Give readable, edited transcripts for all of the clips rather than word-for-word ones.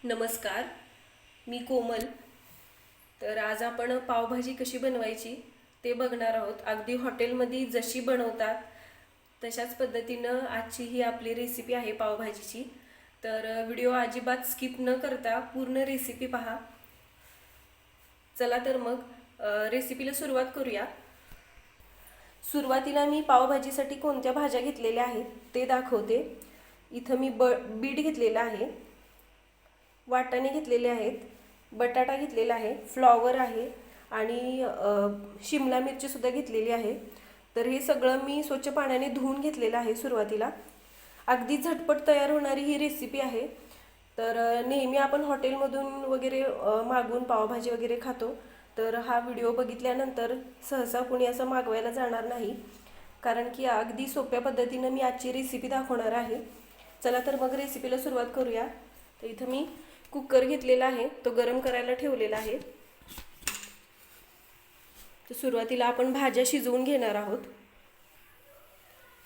नमस्कार, मी कोमल. तर आज आपण पावभाजी कशी बनवायची ते बघणार आहोत. अगदी हॉटेलमध्ये जशी बनवतात तशाच पद्धतीनं आजची ही आपली रेसिपी आहे पावभाजीची. तर व्हिडिओ अजिबात स्किप न करता पूर्ण रेसिपी पहा. चला तर मग रेसिपीला सुरुवात करूया. सुरुवातीला मी पावभाजीसाठी कोणत्या भाज्या घेतलेल्या आहेत ते दाखवते. इथं मी बीट घेतलेला आहे, वाटाणे घेतलेले आहेत, बटाटा घेतलेला आहे, फ्लॉवर आहे आणि शिमला मिरचीसुद्धा घेतलेली आहे. तर हे सगळं मी स्वच्छ पाण्याने धुवून घेतलेलं आहे सुरुवातीला. अगदी झटपट तयार होणारी ही रेसिपी आहे. तर नेहमी आपण हॉटेलमधून वगैरे मागवून पावभाजी वगैरे खातो. तर हा व्हिडिओ बघितल्यानंतर सहसा कोणी असं मागवायला जाणार नाही, कारण की अगदी सोप्या पद्धतीनं मी आजची रेसिपी दाखवणार आहे. चला तर मग रेसिपीला सुरुवात करूया. तर इथं मी कुकर घेतलेला आहे, तो गरम करायला ठेवलेला आहे. तर सुरुवातीला आपण भाज्या शिजवून घेणार आहोत.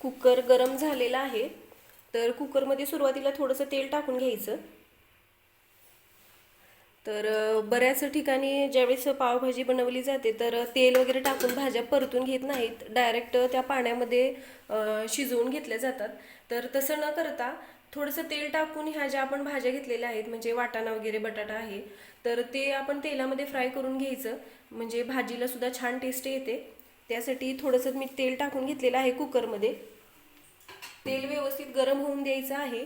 कुकर गरम झालेला आहे. तर कुकरमध्ये सुरुवातीला थोडंसं तेल टाकून घ्यायचं. तर बऱ्याच ठिकाणी ज्यावेळेस पावभाजी बनवली जाते तर तेल वगैरे टाकून भाज्या परतून घेत नाहीत, डायरेक्ट त्या पाण्यामध्ये शिजवून घेतल्या जातात. तर तसं न करता थोडंसं तेल टाकून ह्या ज्या आपण भाज्या घेतलेल्या आहेत, म्हणजे वाटाणा वगैरे बटाटा आहे, तर ते आपण तेलामध्ये फ्राय करून घ्यायचं, म्हणजे भाजीला सुद्धा छान टेस्ट येते. त्यासाठी थोडंसं मी तेल टाकून घेतलेलं आहे कुकरमध्ये. तेल व्यवस्थित गरम होऊन द्यायचं आहे.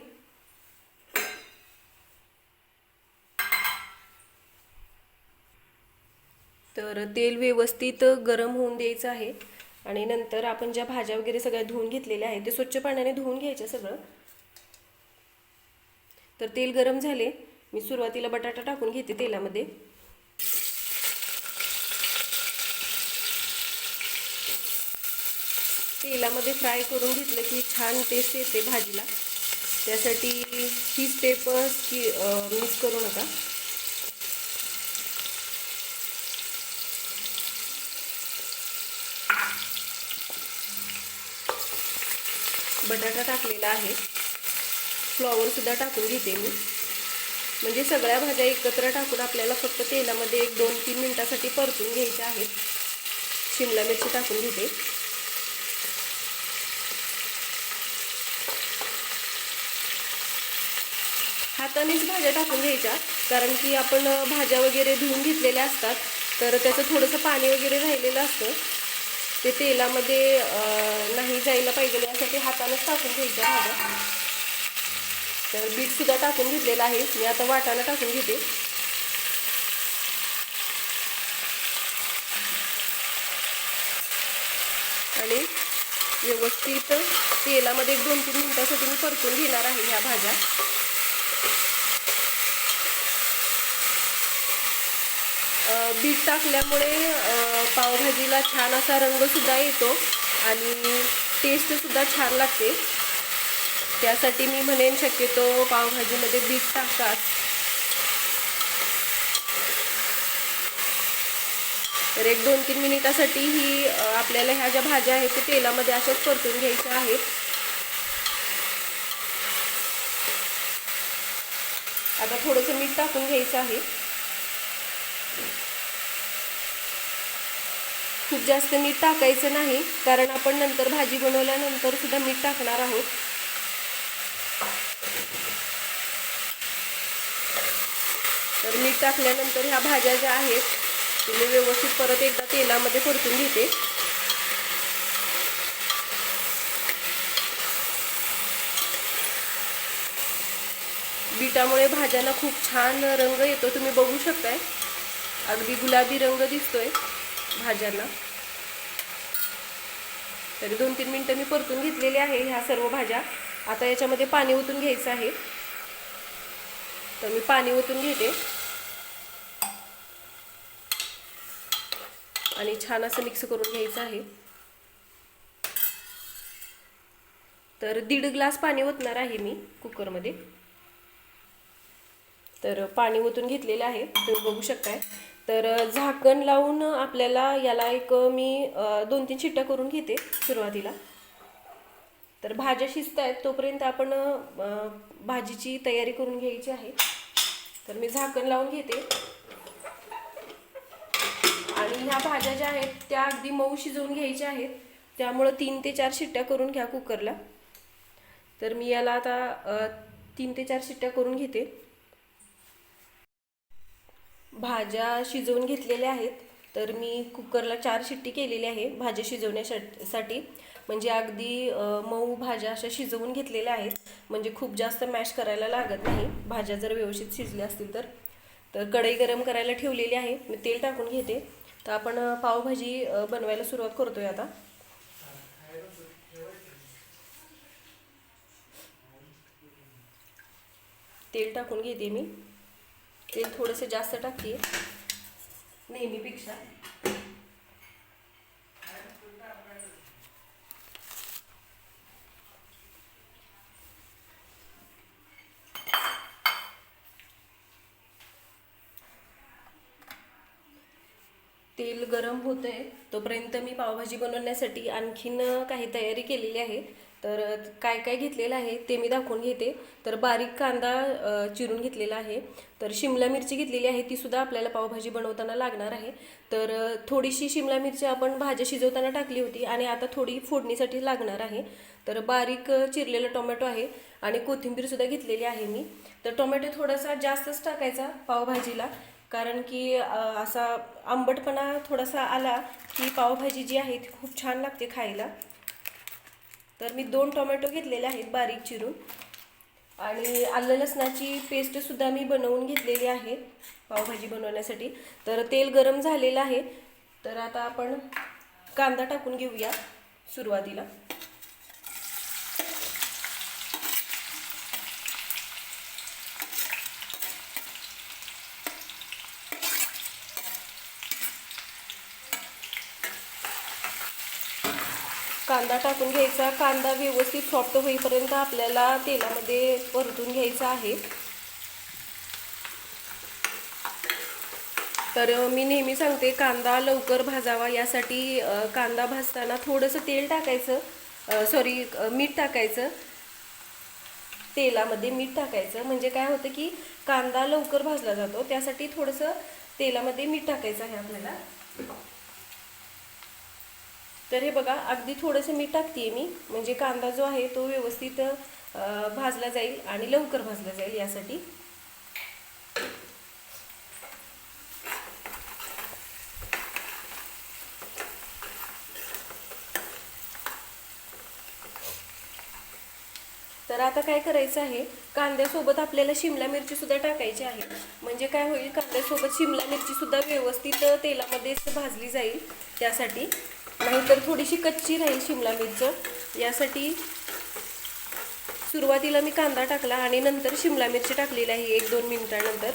तर तेल व्यवस्थित गरम होऊन द्यायचं आहे आणि नंतर आपण ज्या भाज्या वगैरे सगळ्या धुवून घेतलेल्या आहेत ते स्वच्छ पाण्याने धुवून घ्यायचं सगळं. तर तेल गरम झाले, मी सुरुवातीला बटाटा टाकून घेते तेलामध्ये. तेलामध्ये फ्राय करून घेतलं की छान टेस्ट येते भाजीला. त्यासाठी ही स्टेप मिस करू नका. बटाटा टाकलेला आहे, फ्लॉवरसुद्धा टाकून घेते मी. म्हणजे सगळ्या भाज्या एकत्र टाकून आपल्याला फक्त तेलामध्ये 1-2-3 मिनिटासाठी परतून घ्यायच्या आहेत. शिमला मिरची टाकून घेते. हातानेच भाज्या टाकून घ्यायच्या, कारण की आपण भाज्या वगैरे धुवून घेतलेल्या असतात, तर त्याचं थोडंसं पाणी वगैरे राहिलेलं असतं, ते तेलामध्ये नाही जायला पाहिजे यासाठी हातानेच टाकून घ्यायच्या भाज्या. तर बीटसुद्धा टाकून घेतलेलं आहे मी. आता वाटाणा टाकून घेते. आणि व्यवस्थित तेलामध्ये 1-2-3 मिनिटासाठी मी परतून घेणार आहे ह्या भाज्या. बीट टाकल्यामुळे पावभाजीला छान असा रंगसुद्धा येतो आणि टेस्टसुद्धा छान लागते. त्यासाठी मी म्हणेन शक्यतो पावभाजीमध्ये बीट टाकतात. तर 1-2-3 मिनिटासाठी ही आपल्याला ह्या ज्या भाज्या आहेत ते तेलामध्ये अशाच परतून घ्यायच्या आहेत. आता थोडंसं मीठ टाकून घ्यायचं आहे. खूप जास्त मीठ टाकायचं नाही, कारण आपण नंतर भाजी बनवल्यानंतर सुद्धा मीठ टाकणार आहोत. तर मीठ टाकल्यानंतर ह्या भाज्या ज्या आहेत ते व्यवस्थित परत एकदा तेलामध्ये परतून घेते. बीटामुळे भाज्यांना खूप छान रंग येतो, तुम्ही बघू शकताय. अगदी गुलाबी रंग दिसतोय भाज्यांना. तरी 2-3 मिनिटं मी परतून घेतलेले आहे ह्या सर्व भाज्या. आता याच्यामध्ये पाणी ओतून घ्यायचं आहे. तर मी पाणी ओतून घेते आणि छान असं मिक्स करून घ्यायचं आहे. तर 1.5 ग्लास पाणी ओतणार आहे मी कुकरमध्ये. तर पाणी ओतून घेतलेलं आहे, तुम्ही बघू शकताय. तर झाकण लावून आपल्याला याला मी 2-3 शिट्ट्या करून घेते सुरुवातीला. तर भाज्या शिजत आहेत तोपर्यंत आपण भाजीची तयारी करून घ्यायची आहे. तर मी झाकण लावून घेते आणि ह्या भाज्या ज्या आहेत त्या अगदी मऊ शिजवून घ्यायच्या आहेत, त्यामुळं 3 ते 4 शिट्ट्या करून घ्या कुकरला. तर मी याला आता 3 ते 4 शिट्ट्या करून घेते. भाज्या शिजवून घेतलेल्या आहेत, तर मी कुकरला 4 शिट्टी केलेली आहे भाज्या शिजवण्यासाठी. म्हणजे अगदी मऊ भाज्या अशा शिजवून घेतलेल्या आहेत, म्हणजे खूप जास्त मॅश करायला लागत नाही भाज्या जर व्यवस्थित शिजल्या असतील तर. तर कढई गरम करायला ठेवलेली आहे, मी तेल टाकून घेते. तर आपण पावभाजी बनवायला सुरुवात करतोय आता. तेल टाकून घेते मी. तेल थोडंसं जास्त टाकते नेहमीपेक्षा. तेल गरम होतंय तोपर्यंत मी पावभाजी बनवण्यासाठी आणखीन काही तयारी केलेली आहे. तर काय काय घेतलेलं आहे ते मी दाखवून घेते. तर बारीक कांदा चिरून घेतलेला आहे. तर शिमला मिरची घेतलेली आहे, ती सुद्धा आपल्याला पावभाजी बनवताना लागणार आहे. तर थोडीशी शिमला मिरची आपण भाज्या शिजवताना टाकली होती आणि आता थोडी फोडणीसाठी लागणार आहे. तर बारीक चिरलेला टोमॅटो आहे आणि कोथिंबीर सुद्धा घेतलेली आहे मी. तर टोमॅटो थोडासा जास्तच टाकायचा पावभाजीला, कारण की असा आंबटपणा थोडासा आला की पावभाजी जी आहे ती खूप छान लागते खायला. तर मी 2 टोमॅटो घेतलेले आहेत बारीक चिरून आणि आलं लसणाची पेस्टसुद्धा मी बनवून घेतलेली आहे पावभाजी बनवण्यासाठी. तर तेल गरम झालेलं आहे, तर आता आपण कांदा टाकून घेऊया सुरुवातीला. कांदा टाकून घ्यायचा. कांदा व्यवस्थित सॉफ्ट होईपर्यंत आपल्याला तेलामध्ये परतून घ्यायचा आहे. तर मी नेहमी सांगते कांदा लवकर भाजावा यासाठी कांदा भाजताना थोडंसं तेल टाकायचं, मीठ टाकायचं. तेलामध्ये मीठ टाकायचं म्हणजे काय होतं की कांदा लवकर भाजला जातो, त्यासाठी थोडंसं तेलामध्ये मीठ टाकायचं आहे आपल्याला. तर हे बघा, अगदी थोडंसं मीठ टाकते मी, म्हणजे कांदा जो आहे तो व्यवस्थित भाजला जाईल आणि लवकर भाजला जाईल यासाठी. तर आता काय करायचं आहे, कांद्यासोबत आपल्याला शिमला मिरची सुद्धा टाकायची आहे. म्हणजे काय होईल, कांद्यासोबत शिमला मिरची सुद्धा व्यवस्थित तेलामध्येच भाजली जाईल त्यासाठी, नाहीतर थोडीशी कच्ची राहील शिमला मिरच. यासाठी सुरुवातीला मी कांदा टाकला आणि नंतर शिमला मिरची टाकलेली आहे 1-2 मिनिटानंतर.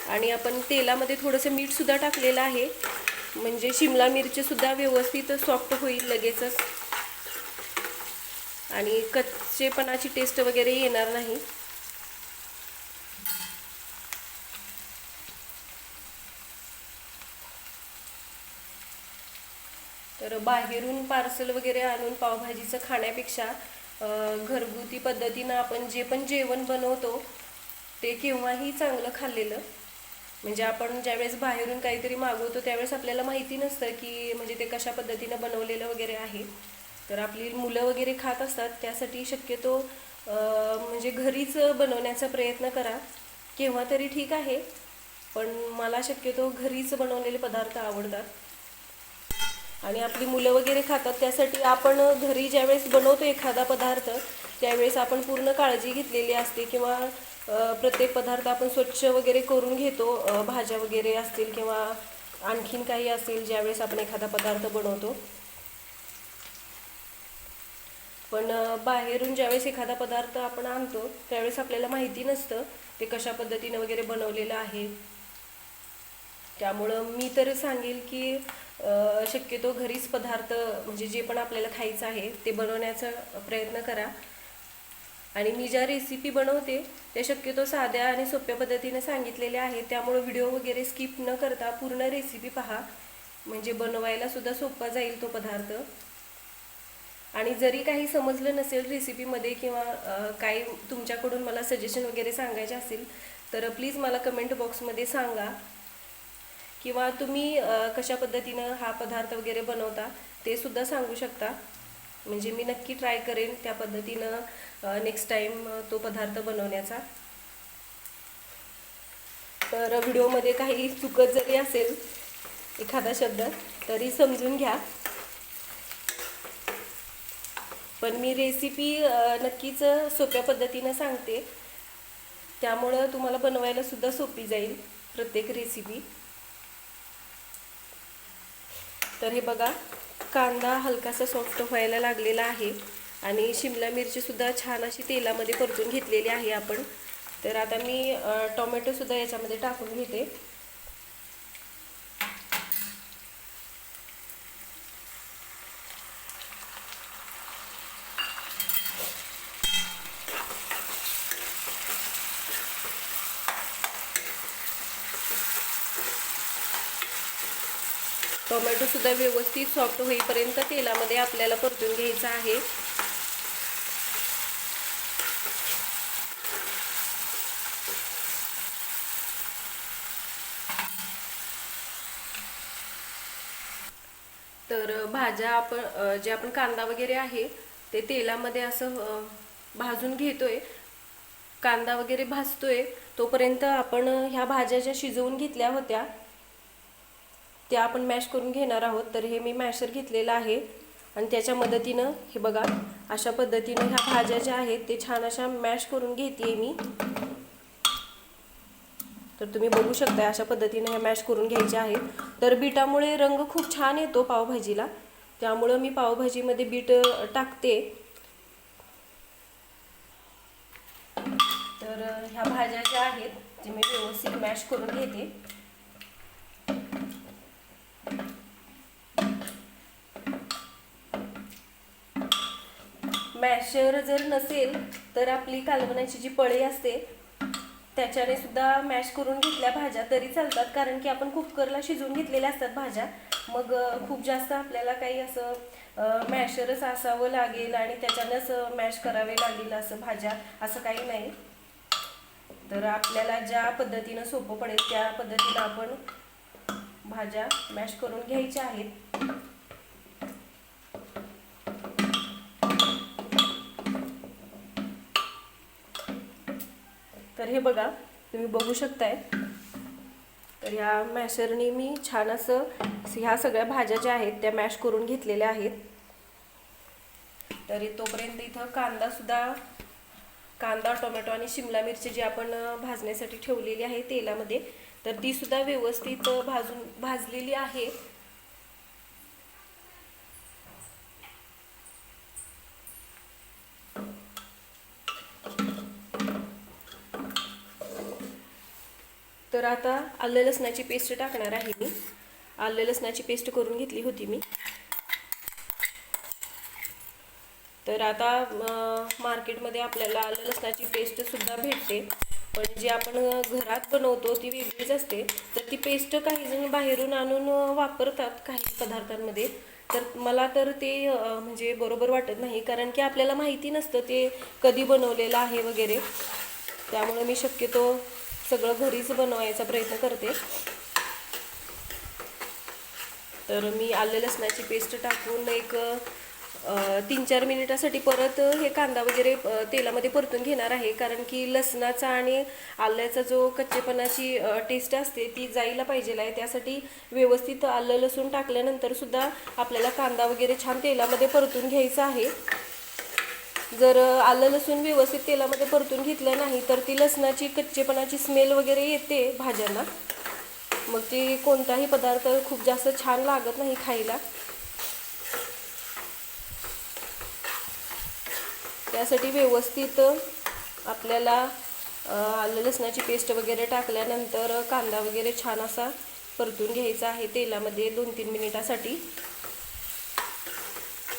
आणि आपण तेलामध्ये थोडंसं मीठ सुद्धा टाकलेलं आहे, म्हणजे शिमला मिरची सुद्धा व्यवस्थित सॉफ्ट होईल लगेचच आणि कच्चेपणाची टेस्ट वगैरे येणार नाही. तर बाहेरून पार्सल वगैरे आणून पावभाजीचं खाण्यापेक्षा घरगुती पद्धतीनं आपण जे पण जेवण बनवतो ते केव्हाही चांगलं खाल्लेलं. म्हणजे आपण ज्यावेळेस बाहेरून काहीतरी मागवतो त्यावेळेस आपल्याला माहिती नसतं की म्हणजे ते कशा पद्धतीनं बनवलेलं वगैरे आहे. तर आपली मुलं वगैरे खात असतात, त्यासाठी शक्यतो म्हणजे घरीच बनवण्याचा प्रयत्न करा. केव्हा तरी ठीक आहे, पण मला शक्यतो घरीच बनवलेले पदार्थ आवडतात आणि आपली मुलं वगैरे खातात. त्यासाठी आपण घरी ज्यावेळेस बनवतो एखादा पदार्थ त्यावेळेस आपण पूर्ण काळजी घेतलेली असते, किंवा प्रत्येक पदार्थ आपण स्वच्छ वगैरे करून घेतो. भाज्या वगैरे असतील किंवा आणखीन काही असेल ज्यावेळेस आपण एखादा पदार्थ बनवतो. पण बाहेरून ज्यावेळेस एखादा पदार्थ आपण आणतो त्यावेळेस आपल्याला माहिती नसतं ते कशा पद्धतीने वगैरे बनवलेलं आहे. त्यामुळं मी तर सांगेल की शक्यतो घरीच पदार्थ म्हणजे जे पण आपल्याला खायचं आहे ते बनवण्याचा प्रयत्न करा. आणि मी ज्या रेसिपी बनवते त्या शक्यतो साध्या आणि सोप्या पद्धतीने सांगितलेल्या आहेत, त्यामुळे व्हिडिओ वगैरे स्किप न करता पूर्ण रेसिपी पहा, म्हणजे बनवायला सुद्धा सोपा जाईल तो पदार्थ. आणि जरी काही समजलं नसेल रेसिपीमध्ये किंवा काही तुमच्याकडून मला सजेशन वगैरे सांगायचे असेल तर प्लीज मला कमेंट बॉक्समध्ये सांगा, किंवा तुम्ही कशा पद्धतीनं हा पदार्थ वगैरे बनवता ते सुद्धा सांगू शकता. म्हणजे मी नक्की ट्राय करेन त्या पद्धतीनं नेक्स्ट टाईम तो पदार्थ बनवण्याचा. तर व्हिडिओमध्ये काही चुकत जरी असेल एखादा शब्द तरी समजून घ्या, पण मी रेसिपी नक्कीच सोप्या पद्धतीनं सांगते, त्यामुळं तुम्हाला बनवायला सुद्धा सोपी जाईल प्रत्येक रेसिपी. तर हे बघा, कांदा हलकासा सॉफ्ट व्हायला लागलेला आहे आणि शिमला मिरची सुद्धा छान अशी तेलामध्ये परतून घेतलेली आहे आपण. तर आता मी टोमॅटो सुद्धा याच्यामध्ये टाकून घेते. टोमॅटो सुद्धा व्यवस्थित सॉफ्ट होईपर्यंत तेलामध्ये आपल्याला परतून घ्यायचा आहे. तर भाज्या जे आपण कांदा वगैरे आहे ते तेलामध्ये असं भाजून घेतोय. कांदा वगैरे भाजतोय तोपर्यंत आपण ह्या भाज्या ज्या शिजवून घेतल्या होत्या त्या आपण मॅश करून घेणार आहोत. तर हे मी मॅशर घेतलेलं आहे आणि त्याच्या मदतीनं हे बघा अशा पद्धतीनं ह्या भाज्या ज्या आहेत ते छान अशा मॅश करून घेते मी. तर तुम्ही बघू शकता अशा पद्धतीने हे मॅश करून घ्यायचे आहेत. तर बीटामुळे रंग खूप छान येतो पावभाजीला, त्यामुळे मी पावभाजीमध्ये बीट टाकते. तर ह्या भाज्या ज्या आहेत जे मी व्यवस्थित मॅश करून घेते. मॅशर जर नसेल तर आपली कालवणाची जी पळी असते त्याच्याने सुद्धा मॅश करून घेतल्या भाज्या तरी चालतात, कारण की आपण कुकरला शिजवून घेतलेल्या असतात भाज्या. मग खूप जास्त आपल्याला काही असं मॅशरच असावं लागेल आणि त्याच्यानंच मॅश करावे लागेल असं भाज्या असं काही नाही. तर आपल्याला ज्या पद्धतीनं सोपं पडेल त्या पद्धतीनं आपण भाज्या मॅश करून घ्यायच्या आहेत. तर हे बघा तुम्ही बघू शकताय. तर ह्या मॅशरने मी छान असं ह्या सगळ्या भाज्या ज्या आहेत त्या मॅश करून घेतलेल्या आहेत. तर तोपर्यंत इथं कांदा टोमॅटो आणि शिमला मिरची जी आपण भाजण्यासाठी ठेवलेली आहे तेलामध्ये तर ती सुद्धा व्यवस्थित भाजलेली आहे. तर आता आलं लसणाची पेस्ट टाकणार आहे मी. आलं लसणाची पेस्ट करून घेतली होती मी. तर आता मार्केटमध्ये आपल्याला आलं लसणाची पेस्ट सुद्धा भेटते, पण जी आपण घरात बनवतो ती वेगळीच असते. तर ती पेस्ट काही जण बाहेरून आणून वापरतात काही पदार्थांमध्ये. तर मला तर ते म्हणजे बरोबर वाटत नाही, कारण की आपल्याला माहिती नसतं ते कधी बनवलेलं आहे वगैरे. त्यामुळे मी शक्यतो सगळं घरीच बनवायचा प्रयत्न करते. तर मी आलं लसणाची पेस्ट टाकून एक 3-4 मिनिटासाठी परत हे कांदा वगैरे तेलामध्ये परतून घेणार आहे, कारण की लसणाचा आणि आल्याचा जो कच्चेपणाची टेस्ट असते ती जायला पाहिजे आहे. त्यासाठी व्यवस्थित आलं लसूण टाकल्यानंतर सुद्धा आपल्याला कांदा वगैरे छान तेलामध्ये परतून घ्यायचा आहे. जर आलं लसूण व्यवस्थित तेलामध्ये परतून घेतलं नाही तर ती लसणाची कच्चेपणाची स्मेल वगैरे येते भाज्यांना, मग ती कोणताही पदार्थ खूप जास्त छान लागत नाही खायला. त्यासाठी व्यवस्थित आपल्याला आलं लसणाची पेस्ट वगैरे टाकल्यानंतर कांदा वगैरे छान असा परतून घ्यायचा आहे तेलामध्ये 2-3 मिनिटासाठी.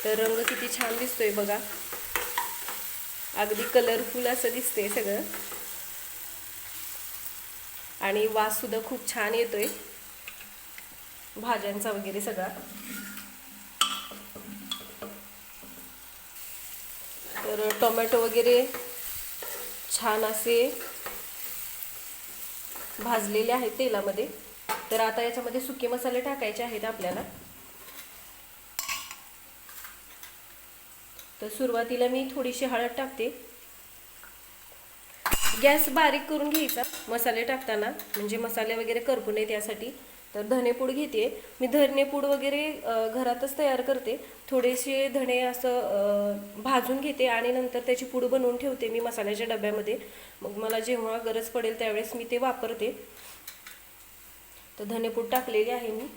तर रंग किती छान दिसतोय बघा, अगदी कलरफुल असं दिसते सगळं आणि वास सुद्धा खूप छान येतोय भाज्यांचा वगैरे सगळा. तर टोमॅटो वगैरे छान असे भाजलेले आहेत तेलामध्ये. तर आता याच्यामध्ये सुके मसाले टाकायचे आहेत आपल्याला. तर सुरुवातीला मी थोडीशी हळद टाकते. गॅस बारीक करून घ्यायचा मसाले टाकताना, म्हणजे मसाले वगैरे करपू नयेत यासाठी. तर धनेपूड घेते मी. धनेपूड वगैरे घरातच तयार करते. थोडेसे धणे असं भाजून घेते आणि नंतर त्याची पूड बनवून ठेवते मी मसाल्याच्या डब्यामध्ये. मग मला जेव्हा गरज पडेल त्यावेळेस मी ते वापरते. तर धनेपूड टाकलेली आहे मी.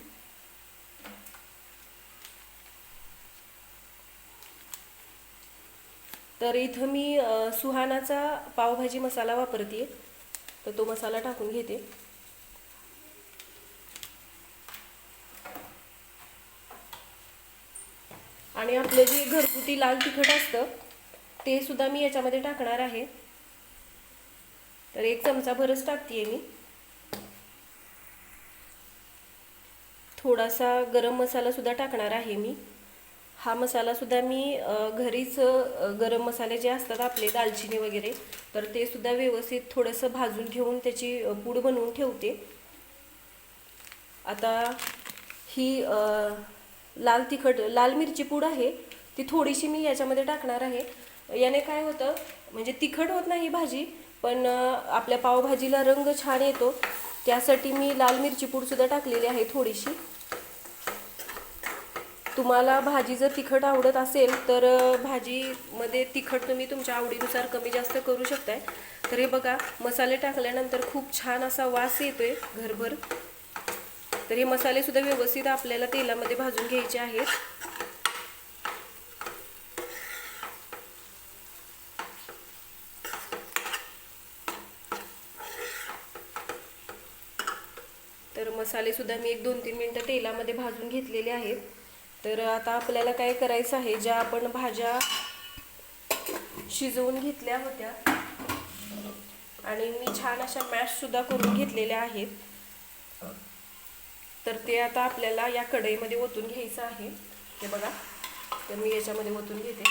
तर इथं मी सुहानाचा पावभाजी मसाला वापरते. तर तो मसाला टाकून घेते. आणि आपलं जे घरगुती लाल तिखट असतं ते सुद्धा मी याच्यामध्ये टाकणार आहे. तर 1 चमचाभरच टाकते मी. थोडासा गरम मसाला सुद्धा टाकणार आहे मी. हा मसाला सुद्धा मी घरीच गरम मसाले जे असतात आपले दालचिनी वगैरे, तर ते सुद्धा व्यवस्थित थोडंसं भाजून घेऊन त्याची पूड बनवून ठेवते. आता ही लाल मिरची पूड आहे ती थोडीशी मी याच्यामध्ये टाकणार आहे. याने काय होतं, म्हणजे तिखट होत नाही भाजी, पण आपल्या पावभाजीला रंग छान येतो. त्यासाठी मी लाल मिरची पूड सुद्धा टाकलेली आहे थोडीशी. तुम्हाला भाजी जर तिखट आवडत असेल तर भाजीमध्ये तिखट तुम्ही तुमच्या आवडीनुसार कमी जास्त करू शकताय. तर हे बघा, मसाले टाकल्यानंतर खूप छान असा वास येतोय घरभर. तर हे मसाले सुद्धा व्यवस्थित आपल्याला तेलामध्ये भाजून घ्यायचे आहेत. तर मसाले सुद्धा मी 1-2-3 मिनिटं तेलामध्ये भाजून घेतलेले आहेत. तर आता आपल्याला काय करायचं आहे, ज्या आपण भाज्या शिजवून घेतल्या होत्या आणि मी छान अशा मॅश सुद्धा करून घेतलेल्या आहेत, तर ते आता आपल्याला या कढईमध्ये ओतून घ्यायचं आहे. हे बघा, तर मी याच्यामध्ये ओतून घेते.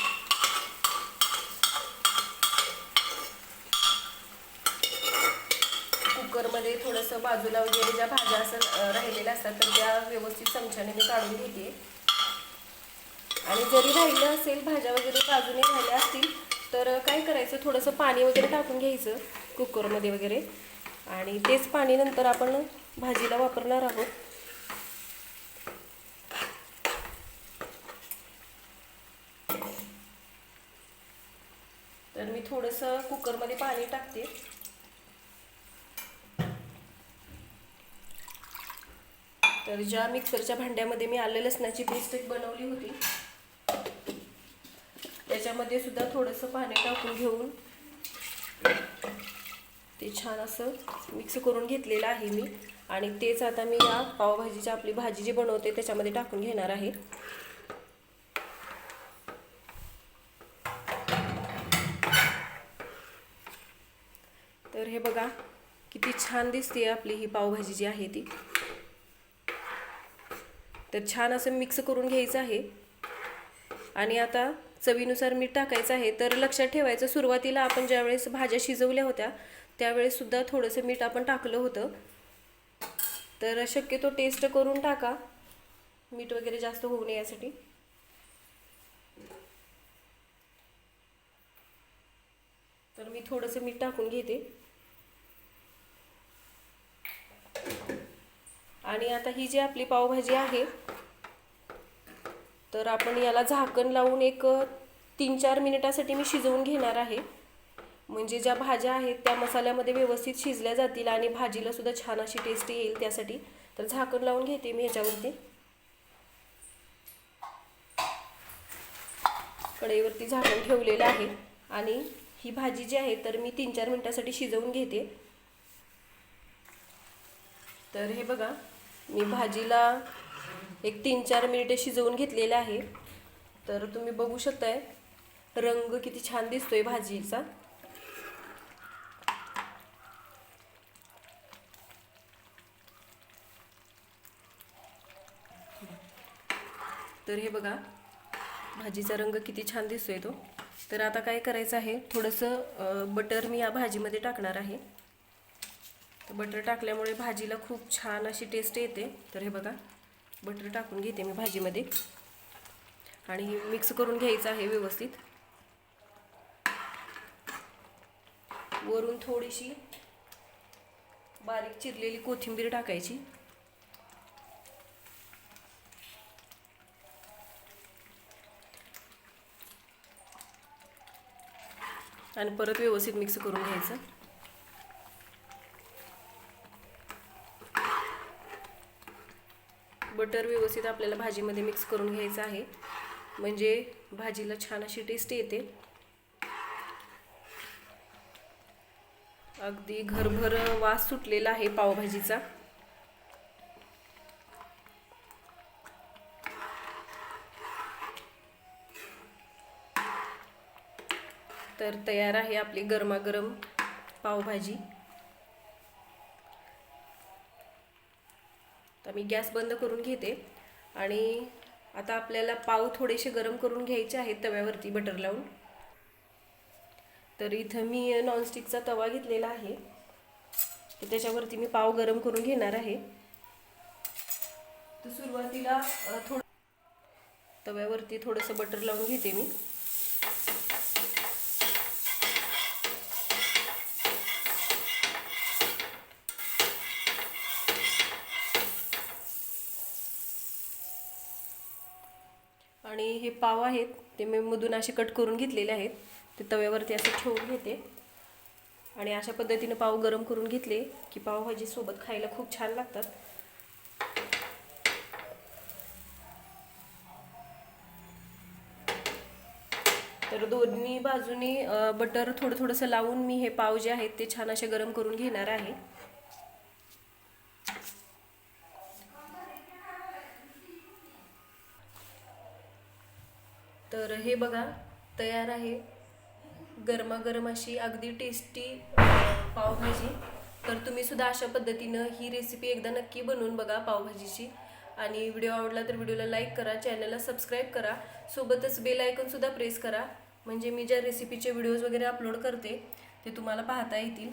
कुकरमध्ये थोडंसं बाजूला वगैरे ज्या भाज्या असं राहिलेल्या असतात तर त्या व्यवस्थित चमच्याने मी काढून घेते. आणि जरी राहिलं असेल, भाज्या वगैरे बाजूने राहिल्या असतील, तर काय करायचं, थोडंसं पाणी वगैरे टाकून घ्यायचं कुकरमध्ये वगैरे, आणि तेच पाणी नंतर आपण भाजीला वापरणार आहोत. तर मी थोडंसं कुकरमध्ये पाणी टाकते. तर ज्या मिक्सरच्या भांड्यामध्ये मी आलं लसणाची पेस्ट बनवली होती त्याच्यामध्ये सुद्धा थोडंसं पाणी टाकून घेऊन ते छान असं मिक्स करून घेतलेलं आहे मी. आणि तेच आता मी या पावभाजीची आपली भाजी जी बनवते त्याच्यामध्ये टाकून घेणार आहे. तर हे बघा, किती छान दिसते आपली ही पावभाजी जी आहे ती. तर छान असं मिक्स करून घ्यायचं आहे. आणि आता चवीनुसार मीठ टाकायचं आहे. तर लक्षात ठेवायचं, सुरुवातीला आपण ज्यावेळेस भाज्या शिजवल्या होत्या त्यावेळेस सुद्धा थोडंसं मीठ आपण टाकलं होतं. तर शक्यतो टेस्ट करून टाका, मीठ वगैरे जास्त होऊ नये यासाठी. तर मी थोडंसं मीठ टाकून घेते. आणि आता ही जी आपली पावभाजी आहे तर आपण याला झाकण लावून एक 3-4 मिनिटासाठी मी शिजवून घेणार आहे. म्हणजे ज्या भाज्या आहेत त्या मसाल्यामध्ये व्यवस्थित शिजल्या जातील आणि भाजीला सुद्धा छान अशी टेस्ट येईल त्यासाठी. तर झाकण लावून घेते मी ह्याच्यावरती. कढईवरती झाकण ठेवलेलं आहे आणि ही भाजी जी आहे तर मी 3-4 मिनिटासाठी शिजवून घेते. तर हे बघा, मी भाजीला एक 3-4 मिनिटे शिजवून घेतलेले आहे. तर तुम्ही बघू शकताय रंग किती छान दिसतोय भाजीचा. तर हे बघा, भाजीचा रंग किती छान दिसतोय तो. तर आता काय करायचं आहे, थोडंसं बटर मी या भाजीमध्ये टाकणार आहे. तर बटर टाकल्यामुळे भाजीला खूप छान अशी टेस्ट येते. तर हे बघा, बटर टाकून घेते मी भाजीमध्ये आणि मिक्स करून घ्यायचं आहे व्यवस्थित. वरून थोडीशी बारीक चिरलेली कोथिंबीर टाकायची. आणि परत व्यवस्थित मिक्स करून घ्यायचं. बटर व्यवस्थित आपल्याला भाजीमध्ये मिक्स करून घ्यायचं आहे, म्हणजे भाजीला छान अशी टेस्ट येते. अगदी घरभर वास सुटलेला आहे पावभाजीचा. तर तयार आहे आपली गरमागरम पावभाजी. तर मी गॅस बंद करून घेते आणि आता आपल्याला पाव थोडेसे गरम करून घ्यायचे आहेत तव्यावरती बटर लावून. तर इथं मी नॉनस्टिकचा तवा घेतलेला आहे, तर त्याच्यावरती मी पाव गरम करून घेणार आहे. तर सुरुवातीला तव्यावरती थोडंसं बटर लावून घेते मी. आणि हे पाव आहेत ते मी मधून असे कट करून घेतलेले आहेत. ते तव्यावरती असे ठेवून घेते आणि अशा पद्धतीने पाव गरम करून घेतले की पावभाजी सोबत खायला खूप छान लागतात. तर दोन्ही बाजूनी बटर थोडंसं लावून मी हे पाव जे आहेत ते छान असे गरम करून घेणार आहे. तर हे बघा, तयार आहे गरमागरम अशी अगदी टेस्टी पावभाजी. तर तुम्ही सुद्धा अशा पद्धतीनं ही रेसिपी एकदा नक्की बनवून बघा पावभाजीची. आणि व्हिडिओ आवडला तर व्हिडिओला लाईक करा, चॅनलला सबस्क्राईब करा, सोबतच बेल आयकॉन सुद्धा प्रेस करा, म्हणजे मी ज्या रेसिपीचे व्हिडिओज वगैरे अपलोड करते ते तुम्हाला पाहता येतील.